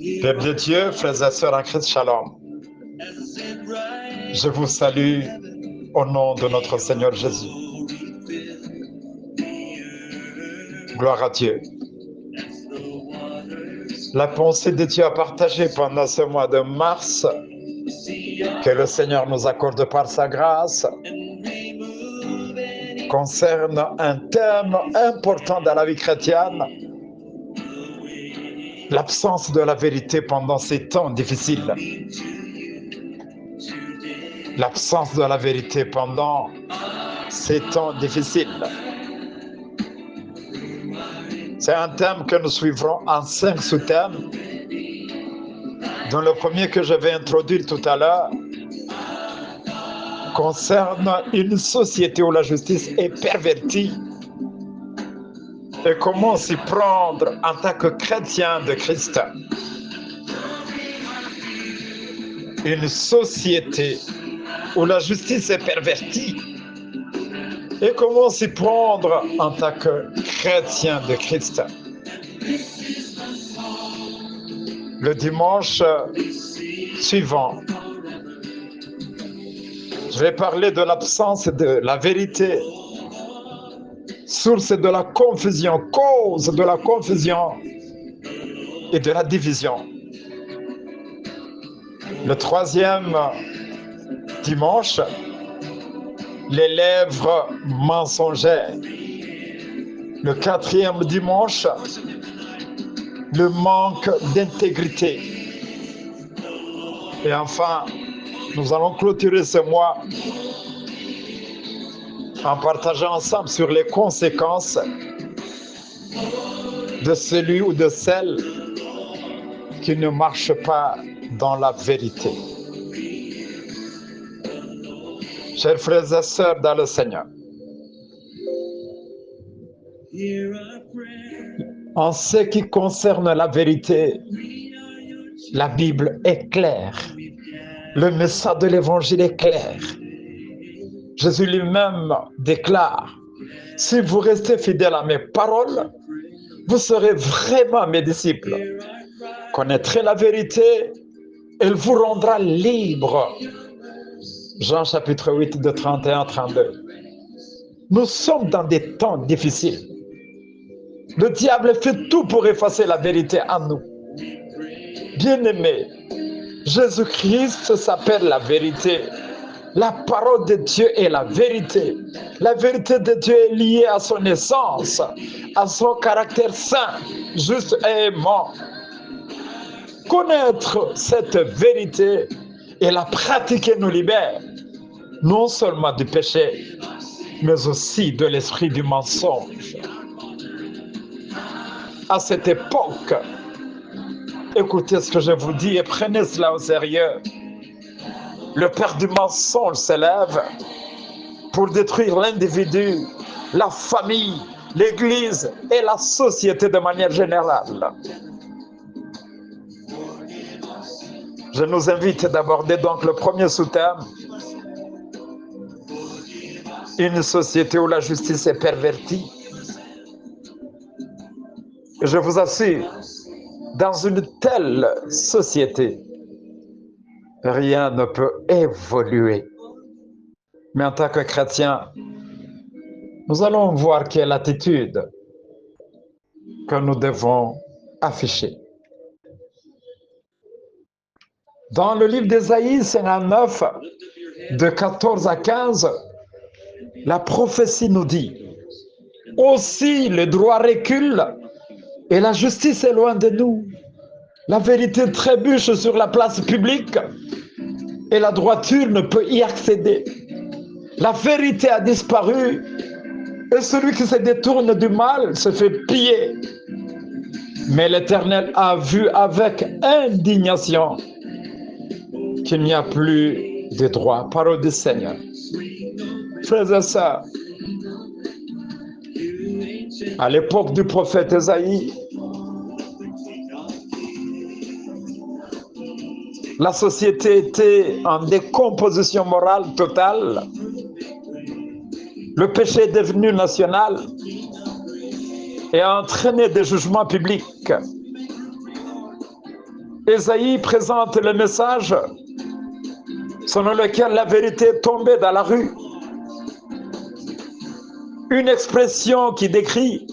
Peuple de Dieu, frères et sœurs en Christ, shalom. Je vous salue au nom de notre Seigneur Jésus. Gloire à Dieu. La pensée de Dieu à partager pendant ce mois de mars, que le Seigneur nous accorde par sa grâce, concerne un thème important dans la vie chrétienne, l'absence de la vérité pendant ces temps difficiles. L'absence de la vérité pendant ces temps difficiles. C'est un thème que nous suivrons en 5 sous-thèmes, dont le premier que je vais introduire tout à l'heure concerne une société où la justice est pervertie et comment s'y prendre en tant que chrétien de Christ. Une société où la justice est pervertie et comment s'y prendre en tant que chrétien de Christ. Le dimanche suivant, je vais parler de l'absence de la vérité, source de la confusion, cause de la confusion et de la division. Le troisième dimanche, les lèvres mensongères. Le quatrième dimanche, le manque d'intégrité. Et enfin, nous allons clôturer ce mois en partageant ensemble sur les conséquences de celui ou de celle qui ne marche pas dans la vérité. Chers frères et sœurs dans le Seigneur, en ce qui concerne la vérité, la Bible est claire. Le message de l'Évangile est clair. Jésus lui-même déclare, si vous restez fidèles à mes paroles, vous serez vraiment mes disciples. Connaîtrez la vérité, elle vous rendra libre. Jean chapitre 8 de 31 à 32. Nous sommes dans des temps difficiles. Le diable fait tout pour effacer la vérité en nous. Bien-aimés, Jésus-Christ s'appelle la vérité. La parole de Dieu est la vérité. La vérité de Dieu est liée à son essence, à son caractère saint, juste et aimant. Connaître cette vérité et la pratiquer nous libère, non seulement du péché, mais aussi de l'esprit du mensonge. À cette époque, écoutez ce que je vous dis et prenez cela au sérieux. Le père du mensonge s'élève pour détruire l'individu, la famille, l'Église et la société de manière générale. Je nous invite d'aborder donc le premier sous-thème, une société où la justice est pervertie. Je vous assure, dans une telle société, rien ne peut évoluer. Mais en tant que chrétien, nous allons voir quelle est l'attitude que nous devons afficher. Dans le livre d'Ésaïe 59, de 14 à 15, la prophétie nous dit « Aussi le droit recule et la justice est loin de nous. La vérité trébuche sur la place publique et la droiture ne peut y accéder. La vérité a disparu et celui qui se détourne du mal se fait piller. Mais l'Éternel a vu avec indignation qu'il n'y a plus de droit. » Parole du Seigneur. Frères et sœurs, à l'époque du prophète Ésaïe, la société était en décomposition morale totale. Le péché est devenu national et a entraîné des jugements publics. Ésaïe présente le message selon lequel la vérité est tombée dans la rue. Une expression qui décrit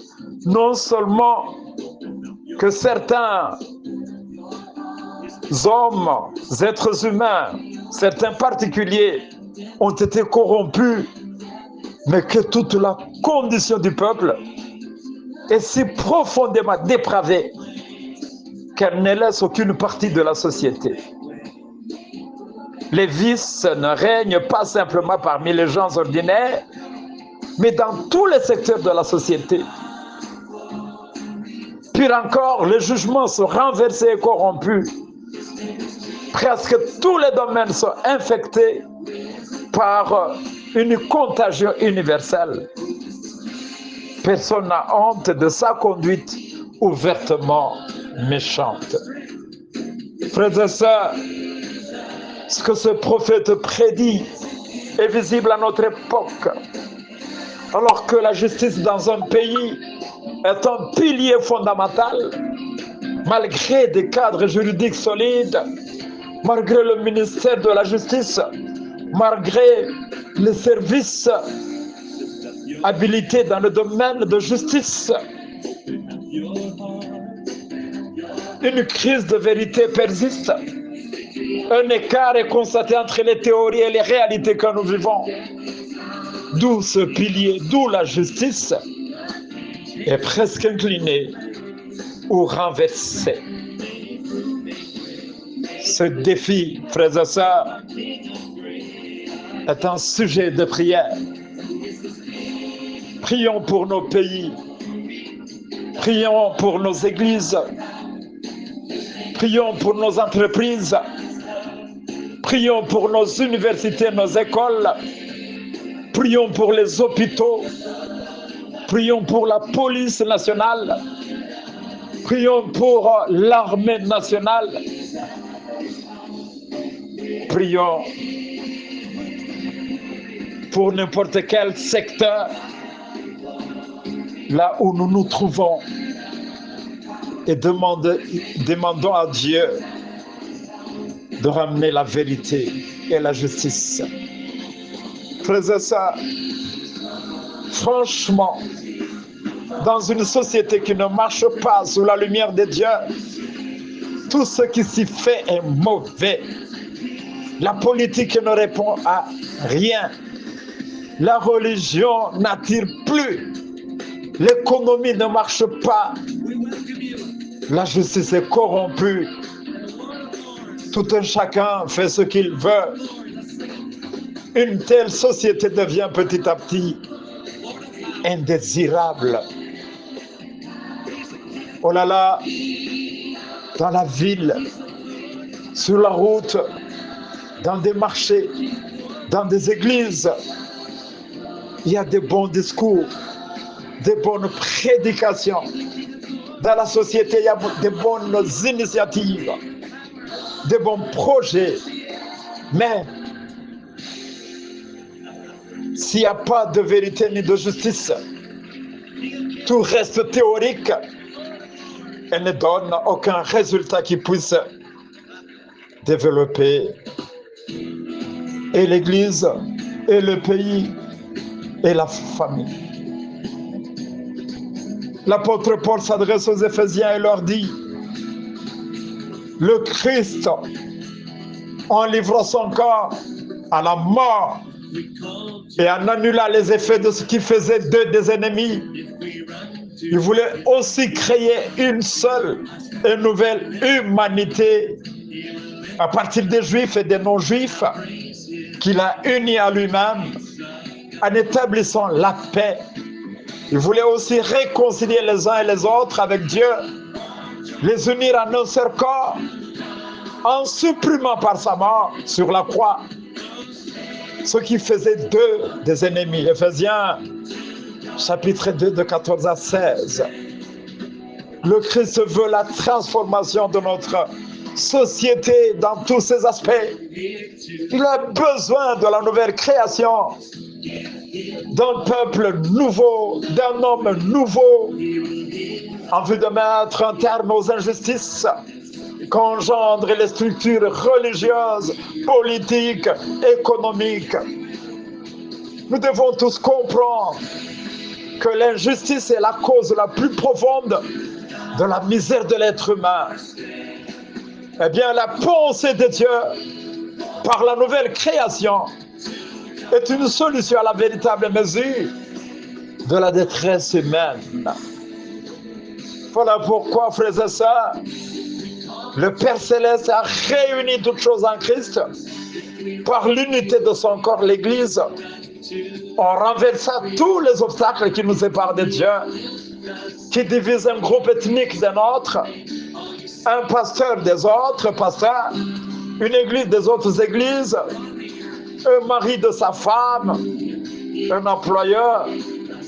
non seulement que certains hommes, êtres humains, certains particuliers ont été corrompus, mais que toute la condition du peuple est si profondément dépravée qu'elle ne laisse aucune partie de la société. Les vices ne règnent pas simplement parmi les gens ordinaires, mais dans tous les secteurs de la société. Pire encore, les jugements sont renversés et corrompus. Presque tous les domaines sont infectés par une contagion universelle. Personne n'a honte de sa conduite ouvertement méchante. Frères et sœurs, ce que ce prophète prédit est visible à notre époque. Alors que la justice dans un pays est un pilier fondamental, malgré des cadres juridiques solides, malgré le ministère de la Justice, malgré les services habilités dans le domaine de justice, une crise de vérité persiste. Un écart est constaté entre les théories et les réalités que nous vivons. D'où ce pilier, d'où la justice est presque inclinée ou renversée. Ce défi, frères et sœurs, est un sujet de prière. Prions pour nos pays, prions pour nos églises, prions pour nos entreprises, prions pour nos universités, nos écoles, prions pour les hôpitaux, prions pour la police nationale, prions pour l'armée nationale, prions pour n'importe quel secteur, là où nous nous trouvons, et demandons à Dieu de ramener la vérité et la justice. Frères et sœurs, franchement, dans une société qui ne marche pas sous la lumière de Dieu, tout ce qui s'y fait est mauvais. La politique ne répond à rien. La religion n'attire plus. L'économie ne marche pas. La justice est corrompue. Tout un chacun fait ce qu'il veut. Une telle société devient petit à petit indésirable. Oh là là, dans la ville, sur la route, dans des marchés, dans des églises, il y a des bons discours, des bonnes prédications. Dans la société, il y a des bonnes initiatives, des bons projets. Mais s'il n'y a pas de vérité ni de justice, tout reste théorique et ne donne aucun résultat qui puisse développer et l'Église, et le pays, et la famille. L'apôtre Paul s'adresse aux Éphésiens et leur dit: le Christ, en livrant son corps à la mort et en annulant les effets de ce qui faisait d'eux des ennemis, il voulait aussi créer une seule et nouvelle humanité à partir des Juifs et des non-Juifs, qu'il a unis à lui-même en établissant la paix. Il voulait aussi réconcilier les uns et les autres avec Dieu, les unir en un seul corps, en supprimant par sa mort sur la croix ce qui faisait d'eux des ennemis. Éphésiens chapitre 2 de 14 à 16. Le Christ veut la transformation de notre société dans tous ses aspects. Il a besoin de la nouvelle création, d'un peuple nouveau, d'un homme nouveau, en vue de mettre un terme aux injustices, qu'engendrent les structures religieuses, politiques, économiques. Nous devons tous comprendre que l'injustice est la cause la plus profonde de la misère de l'être humain. Eh bien, la pensée de Dieu par la nouvelle création est une solution à la véritable mesure de la détresse humaine. Voilà pourquoi, frères et sœurs, le Père Céleste a réuni toutes choses en Christ par l'unité de son corps, l'Église, en renversant tous les obstacles qui nous séparent de Dieu, qui divisent un groupe ethnique d'un autre, un pasteur des autres pasteurs, une église des autres églises, un mari de sa femme, un employeur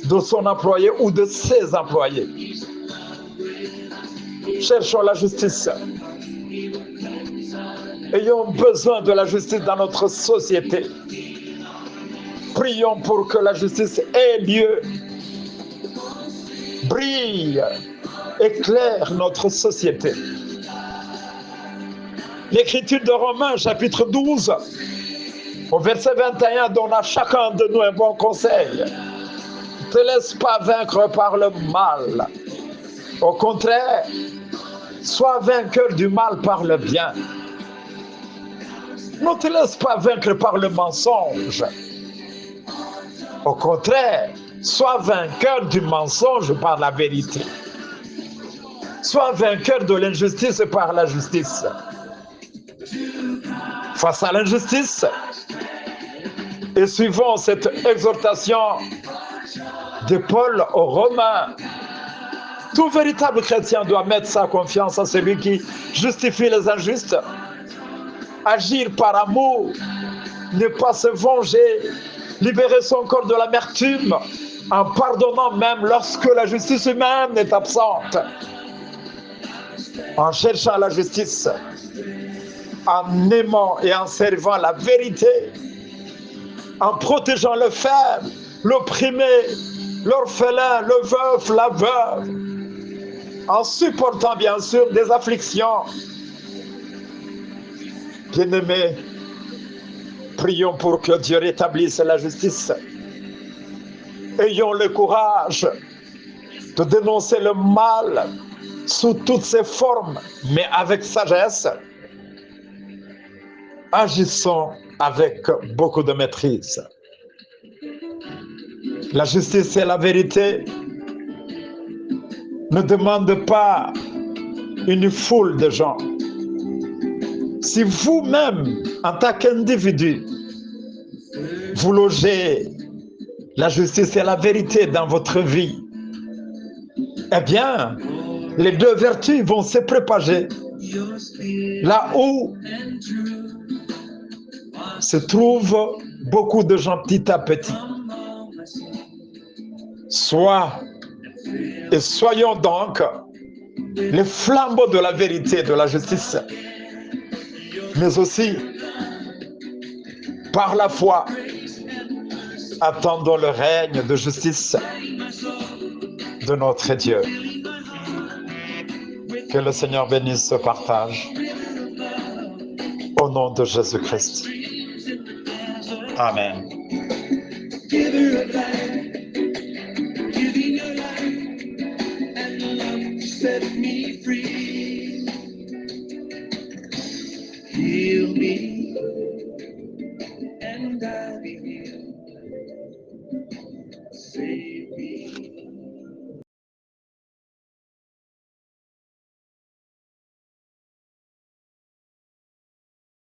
de son employé ou de ses employés. Cherchons la justice. Ayons besoin de la justice dans notre société. Prions pour que la justice ait lieu. Brille, éclaire notre société. L'écriture de Romains, chapitre 12, au verset 21, donne à chacun de nous un bon conseil. Ne te laisse pas vaincre par le mal. Au contraire, sois vainqueur du mal par le bien. Ne te laisse pas vaincre par le mensonge. Au contraire, sois vainqueur du mensonge par la vérité. Sois vainqueur de l'injustice par la justice. Face à l'injustice, et suivant cette exhortation de Paul aux Romains, tout véritable chrétien doit mettre sa confiance en celui qui justifie les injustes, agir par amour, ne pas se venger, libérer son corps de l'amertume en pardonnant même lorsque la justice humaine est absente, en cherchant la justice, en aimant et en servant la vérité, en protégeant le faible, l'opprimé, l'orphelin, le veuf, la veuve, en supportant bien sûr des afflictions. Bien-aimés, prions pour que Dieu rétablisse la justice. Ayons le courage de dénoncer le mal sous toutes ses formes, mais avec sagesse. Agissons avec beaucoup de maîtrise. La justice et la vérité ne demandent pas une foule de gens. Si vous-même, en tant qu'individu, vous logez la justice et la vérité dans votre vie, eh bien, les deux vertus vont se propager là où se trouvent beaucoup de gens petit à petit. Soyons donc les flambeaux de la vérité et de la justice, mais aussi par la foi, attendons le règne de justice de notre Dieu. Que le Seigneur bénisse ce partage. Au nom de Jésus-Christ. Amen. Heal me, and I'll be healed. Save me.